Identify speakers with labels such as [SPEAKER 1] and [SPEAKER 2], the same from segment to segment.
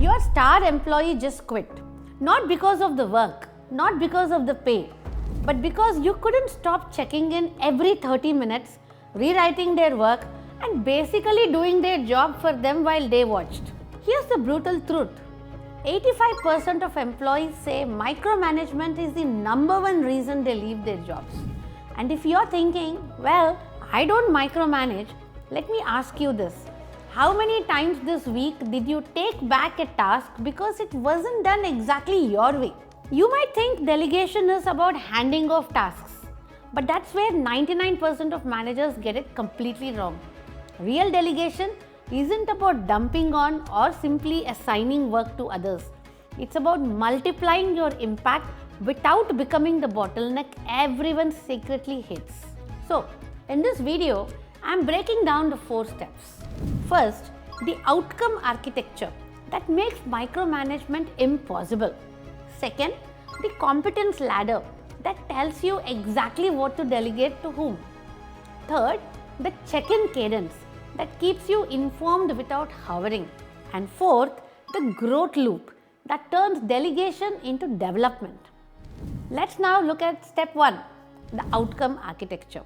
[SPEAKER 1] Your star employee just quit. Not because of the work, not because of the pay, but because you couldn't stop checking in every 30 minutes, rewriting their work, and basically doing their job for them while they watched. Here's the brutal truth. 85% of employees say micromanagement is the number one reason they leave their jobs. And if you're thinking, well, I don't micromanage, let me ask you this. How many times this week did you take back a task because it wasn't done exactly your way? You might think delegation is about handing off tasks, but that's where 99% of managers get it completely wrong. Real delegation isn't about dumping on or simply assigning work to others. It's about multiplying your impact without becoming the bottleneck everyone secretly hates. So, in this video, I'm breaking down the 4 steps. First, the outcome architecture that makes micromanagement impossible. Second, the competence ladder that tells you exactly what to delegate to whom. Third, the check-in cadence that keeps you informed without hovering. And fourth, the growth loop that turns delegation into development. Let's now look at step 1, the outcome architecture.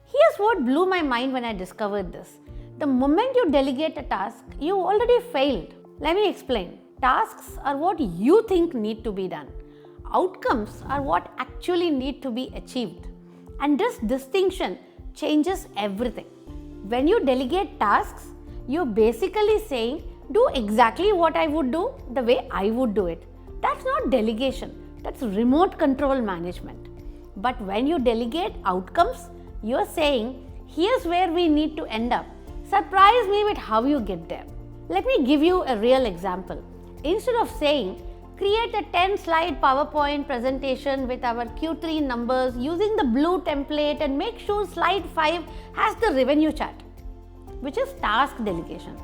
[SPEAKER 1] Here's what blew my mind when I discovered this. The moment you delegate a task, you already failed. Let me explain. Tasks are what you think need to be done. Outcomes are what actually need to be achieved. And this distinction changes everything. When you delegate tasks, you're basically saying, do exactly what I would do the way I would do it. That's not delegation, that's remote control management. But when you delegate outcomes, you're saying, here's where we need to end up. Surprise me with how you get there. Let me give you a real example. Instead of saying, create a 10-slide PowerPoint presentation with our Q3 numbers using the blue template and make sure slide 5 has the revenue chart, which is task delegation.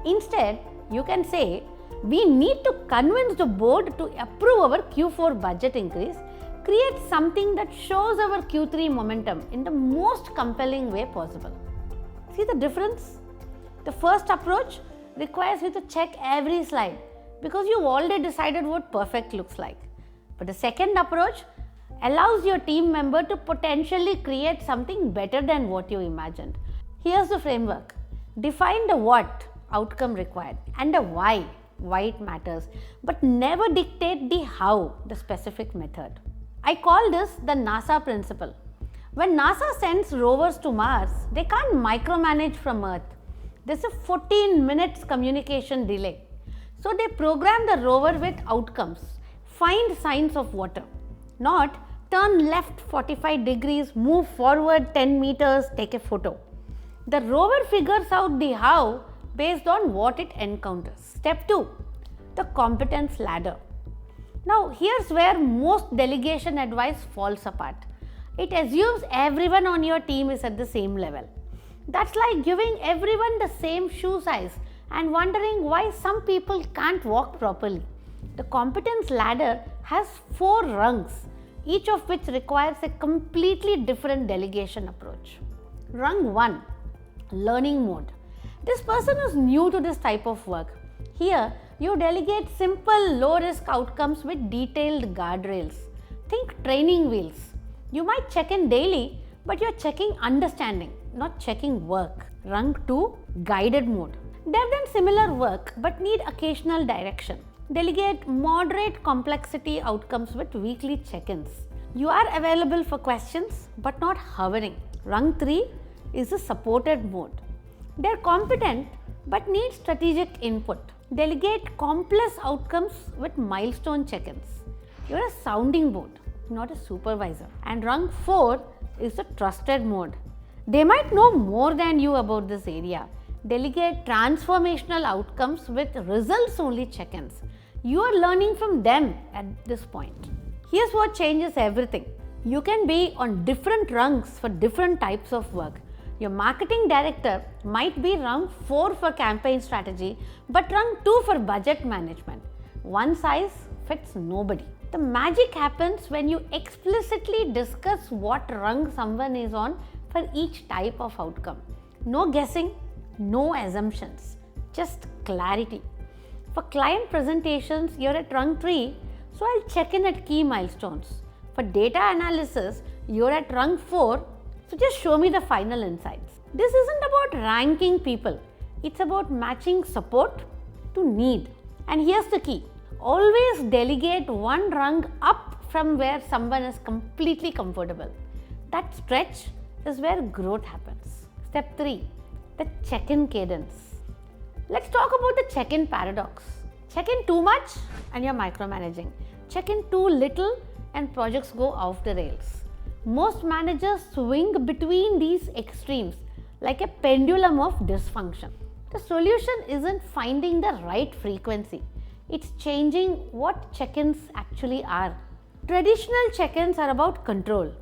[SPEAKER 1] Instead, you can say, we need to convince the board to approve our Q4 budget increase, create something that shows our Q3 momentum in the most compelling way possible. See the difference? The first approach requires you to check every slide because you've already decided what perfect looks like. But the second approach allows your team member to potentially create something better than what you imagined. Here's the framework. Define the what, outcome required, and the why it matters, but never dictate the how, the specific method. I call this the NASA principle. When NASA sends rovers to Mars, they can't micromanage from Earth. There's a 14 minutes communication delay. So they program the rover with outcomes. Find signs of water. Not turn left 45 degrees, move forward 10 meters, take a photo. The rover figures out the how based on what it encounters. Step 2, the competence ladder. Now here's where most delegation advice falls apart. It assumes everyone on your team is at the same level. That's like giving everyone the same shoe size and wondering why some people can't walk properly. The competence ladder has 4 rungs, each of which requires a completely different delegation approach. Rung 1, learning mode. This person is new to this type of work. Here, you delegate simple low-risk outcomes with detailed guardrails. Think training wheels. You might check in daily, but you're checking understanding, not checking work. Rung 2, guided mode. They've done similar work but need occasional direction. Delegate moderate complexity outcomes with weekly check-ins. You are available for questions but not hovering. Rung 3 is the supported mode. They're competent but need strategic input. Delegate complex outcomes with milestone check-ins. You're a sounding board, not a supervisor. And rung 4 is the trusted mode. They might know more than you about this area. Delegate transformational outcomes with results only check-ins. You are learning from them at this point. Here's what changes everything. You can be on different rungs for different types of work. Your marketing director might be rung 4 for campaign strategy, but rung 2 for budget management. One size fits nobody. The magic happens when you explicitly discuss what rung someone is on for each type of outcome. No guessing, no assumptions, just clarity. For client presentations, you're at rung 3, so I'll check in at key milestones. For data analysis, you're at rung 4, so just show me the final insights. This isn't about ranking people, it's about matching support to need. And here's the key, always delegate one rung up from where someone is completely comfortable. That stretch is where growth happens. Step 3, the check-in cadence. Let's talk about the check-in paradox. Check in too much and you're micromanaging. Check in too little and projects go off the rails. Most managers swing between these extremes like a pendulum of dysfunction. The solution isn't finding the right frequency. It's changing what check-ins actually are. Traditional check-ins are about control.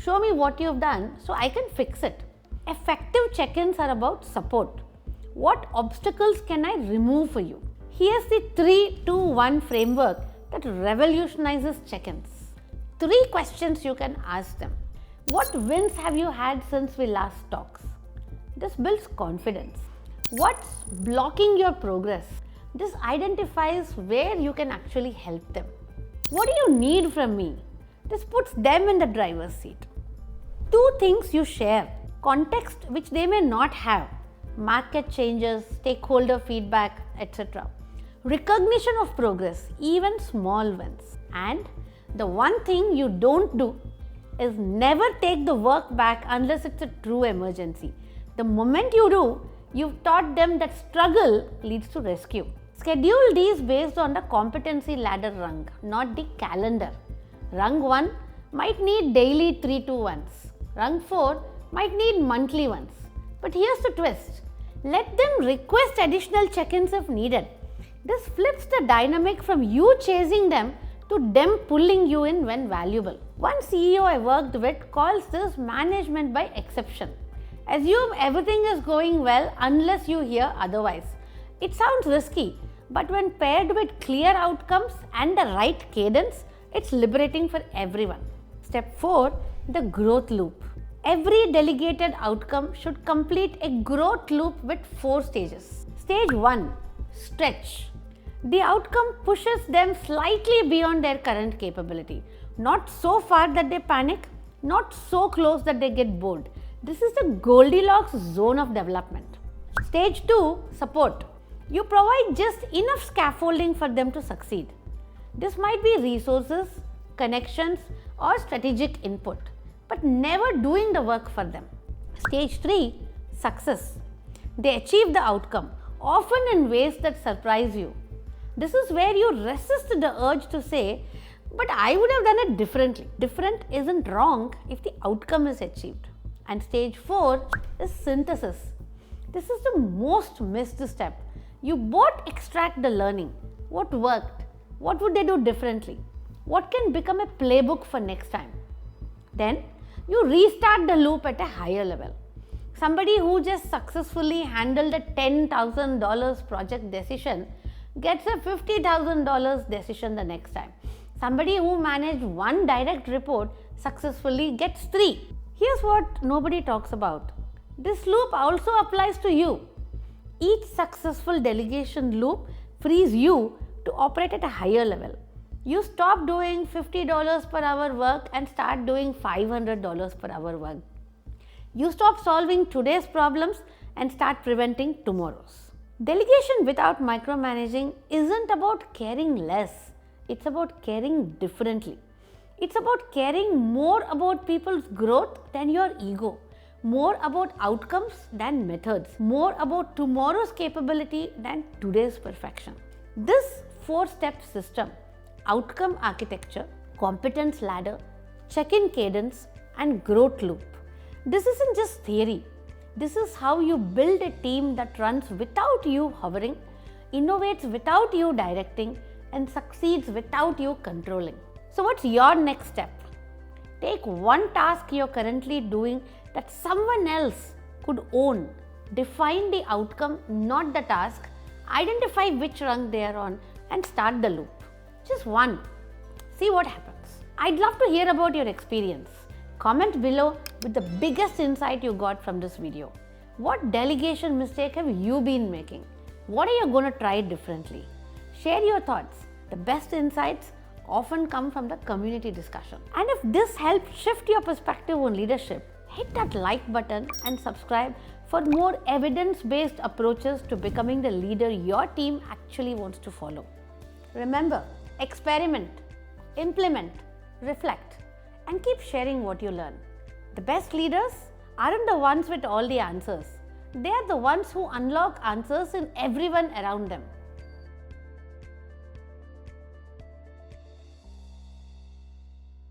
[SPEAKER 1] Show me what you've done so I can fix it. Effective check-ins are about support. What obstacles can I remove for you? Here's the 3-2-1 framework that revolutionizes check-ins. 3 questions you can ask them. What wins have you had since we last talked? This builds confidence. What's blocking your progress? This identifies where you can actually help them. What do you need from me? This puts them in the driver's seat. 2 things you share. Context which they may not have. Market changes, stakeholder feedback, etc. Recognition of progress, even small wins. And the one thing you don't do is never take the work back unless it's a true emergency. The moment you do, you've taught them that struggle leads to rescue. Schedule these based on the competency ladder rung, not the calendar. Rung 1 might need daily 3-2-1s. Rung 4 might need monthly ones. But here's the twist. Let them request additional check-ins if needed. This flips the dynamic from you chasing them to them pulling you in when valuable. One CEO I worked with calls this management by exception. Assume everything is going well unless you hear otherwise. It sounds risky, but when paired with clear outcomes and the right cadence, it's liberating for everyone. Step 4, the growth loop. Every delegated outcome should complete a growth loop with 4 stages. Stage 1, stretch. The outcome pushes them slightly beyond their current capability. Not so far that they panic, not so close that they get bored. This is the Goldilocks zone of development. Stage 2, support. You provide just enough scaffolding for them to succeed. This might be resources, connections, or strategic input, but never doing the work for them. Stage 3, success. They achieve the outcome, often in ways that surprise you. This is where you resist the urge to say, but I would have done it differently. Different isn't wrong if the outcome is achieved. And stage 4 is synthesis. This is the most missed step. You both extract the learning. What worked? What would they do differently? What can become a playbook for next time? Then you restart the loop at a higher level. Somebody who just successfully handled a $10,000 project decision gets a $50,000 decision the next time. Somebody who managed 1 direct report successfully gets 3. Here's what nobody talks about. This loop also applies to you. Each successful delegation loop frees you to operate at a higher level. You stop doing $50 per hour work and start doing $500 per hour work. You stop solving today's problems and start preventing tomorrow's. Delegation without micromanaging isn't about caring less. It's about caring differently. It's about caring more about people's growth than your ego, more about outcomes than methods, more about tomorrow's capability than today's perfection. This 4-step system, outcome architecture, competence ladder, check-in cadence, and growth loop. This isn't just theory. This is how you build a team that runs without you hovering, innovates without you directing, and succeeds without you controlling. So what's your next step? Take one task you're currently doing that someone else could own. Define the outcome, not the task. Identify which rung they are on and start the loop. Just one. See what happens. I'd love to hear about your experience. Comment below with the biggest insight you got from this video. What delegation mistake have you been making? What are you going to try differently? Share your thoughts. The best insights often come from the community discussion. And if this helped shift your perspective on leadership, hit that like button and subscribe for more evidence-based approaches to becoming the leader your team actually wants to follow. Remember, experiment, implement, reflect, and keep sharing what you learn. The best leaders aren't the ones with all the answers. They are the ones who unlock answers in everyone around them.